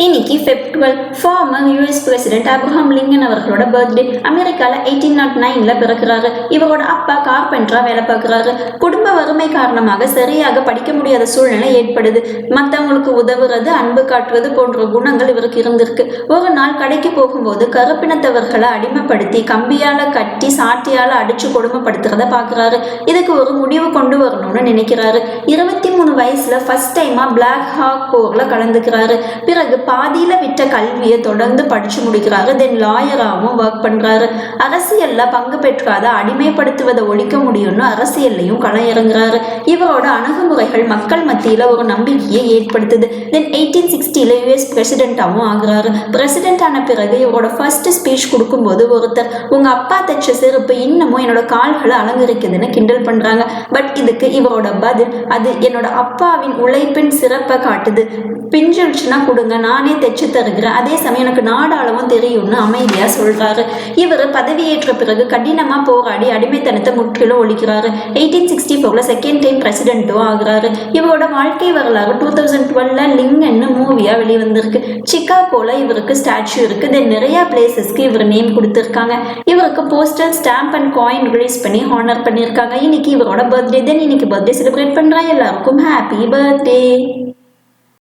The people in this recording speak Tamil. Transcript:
இன்னைக்கு Feb 12 former US president Abraham Lincoln அவர்களோட பர்த்டே. அமெரிக்காவில் 1809 பிறக்கிறாரு. இவரோட அப்பா கார்பெண்டரா வேலை பார்க்குறாரு. குடும்ப வறுமை காரணமாக சரியாக படிக்க முடியாத சூழ்நிலை ஏற்படுது. மற்றவங்களுக்கு உதவுறது, அன்பு காட்டுறது போன்ற குணங்கள் இவருக்கு இருந்திருக்கு. ஒரு நாள் கடைக்கு போகும்போது கருப்பினத்தவர்களை அடிமைப்படுத்தி கம்பியால கட்டி சாட்டியால அடிச்சு கொடுமைப்படுத்துறத பார்க்குறாரு. இதுக்கு ஒரு முடிவு கொண்டு வரணும்னு நினைக்கிறாரு. 23 வயசுல ஃபர்ஸ்ட் டைமா பிளாக் ஹாக் போர்ல கலந்துக்கிறாரு. பிறகு பாதியில விட்ட கல்வியை தொடர்ந்து படிச்சு முடிக்கிறாரு. தென் லாயராகவும் ஒர்க் பண்றாரு. அரசியல்ல பங்கு பெற்றாத அடிமைப்படுத்துவதை ஒழிக்க முடியும்னு அரசியல்லையும் களம் இறங்குறாரு. இவரோட அணுகுமுறைகள் மக்கள் மத்தியில ஒரு நம்பிக்கையை ஏற்படுத்துது. தென் 1860 யூஎஸ் பிரசிடென்டாகவும் ஆகுறாரு. பிரசிடென்ட் ஆன பிறகு இவரோட ஃபர்ஸ்ட் ஸ்பீச் கொடுக்கும்போது ஒருத்தர், உங்க அப்பா தைச்ச செருப்பு இன்னமும் என்னோட கால்களை அலங்கரிக்குதுன்னு கிண்டல் பண்றாங்க. பட் இதுக்கு இவரோட பதில், அது என்னோட அப்பாவின் உழைப்பின் சிறப்பை காட்டுது. பிஞ்சிடுச்சுன்னா கொடுங்க, நானே தைச்சு தருகிறேன், அதே சமயம் எனக்கு நாடாளவும் தெரியும்னு அமைதியா சொல்றாரு. இவர் பதவியேற்ற பிறகு கடினமா போராடி அடிமைத்தனத்தை முற்றிலும் ஒழிக்கிறாரு. 1864 செகண்ட் டைம் பிரசிடென்ட்டும் ஆகுறாரு. இவரோட வாழ்க்கை வரலாறு 2012 லிங்கன்னு மூவியா வெளிவந்திருக்கு. சிகாகோல இவருக்கு ஸ்டாச்சு இருக்கு. தென் நிறைய பிளேசஸ்க்கு இவர் நேம் கொடுத்துருக்காங்க. இவருக்கு postal stamp and coin release பண்ணி ஹானர் பண்ணியிருக்காங்க. இன்னைக்கு இவரோட பர்த்டே. தென் இன்னைக்கு பர்த்டே செலிப்ரேட் பண்றாங்க. எல்லாருக்கும் ஹாப்பி பர்த்டே.